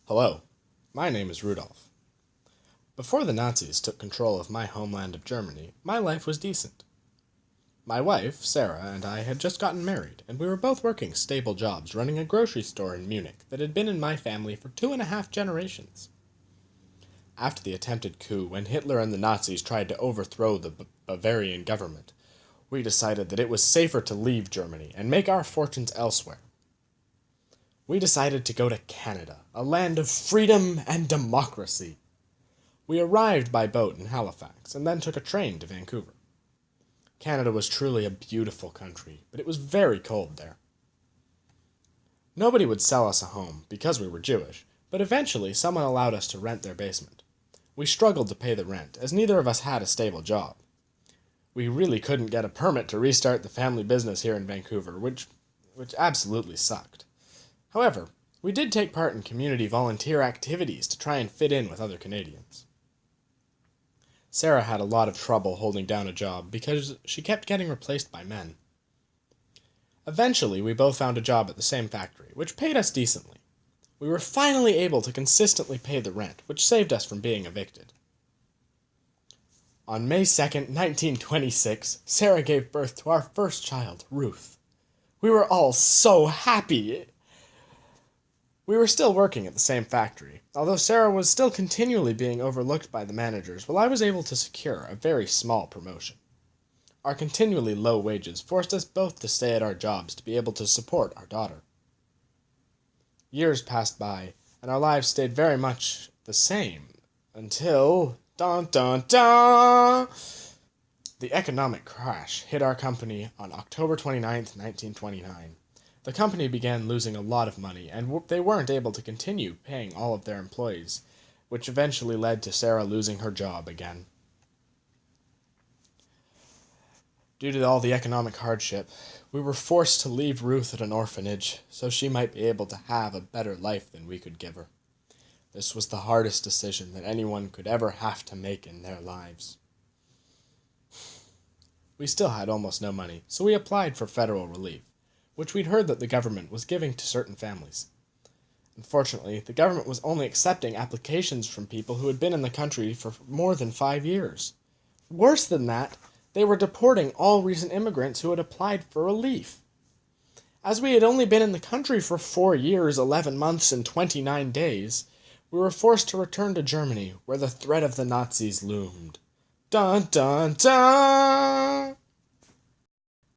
Hello, my name is Rudolf. Before the Nazis took control of my homeland of Germany, my life was decent. My wife, Sarah, and I had just gotten married, and we were both working stable jobs running a grocery store in Munich that had been in my family for 2.5 generations. After the attempted coup, when Hitler and the Nazis tried to overthrow the Bavarian government, we decided that it was safer to leave Germany and make our fortunes elsewhere. We decided to go to Canada, a land of freedom and democracy. We arrived by boat in Halifax and then took a train to Vancouver. Canada was truly a beautiful country, but it was very cold there. Nobody would sell us a home because we were Jewish, but eventually someone allowed us to rent their basement. We struggled to pay the rent, as neither of us had a stable job. We really couldn't get a permit to restart the family business here in Vancouver, which absolutely sucked. However, we did take part in community volunteer activities to try and fit in with other Canadians. Sarah had a lot of trouble holding down a job because she kept getting replaced by men. Eventually, we both found a job at the same factory, which paid us decently. We were finally able to consistently pay the rent, which saved us from being evicted. On May 2nd, 1926, Sarah gave birth to our first child, Ruth. We were all so happy. We were still working at the same factory, although Sarah was still continually being overlooked by the managers while I was able to secure a very small promotion. Our continually low wages forced us both to stay at our jobs to be able to support our daughter. Years passed by, and our lives stayed very much the same, until... dun dun dun! The economic crash hit our company on October 29th, 1929. The company began losing a lot of money, and they weren't able to continue paying all of their employees, which eventually led to Sarah losing her job again. Due to all the economic hardship, we were forced to leave Ruth at an orphanage so she might be able to have a better life than we could give her. This was the hardest decision that anyone could ever have to make in their lives. We still had almost no money, so we applied for federal relief, which we'd heard that the government was giving to certain families. Unfortunately, the government was only accepting applications from people who had been in the country for more than 5 years. Worse than that, they were deporting all recent immigrants who had applied for relief. As we had only been in the country for 4 years, 11 months, and 29 days, we were forced to return to Germany, where the threat of the Nazis loomed. Dun dun dun!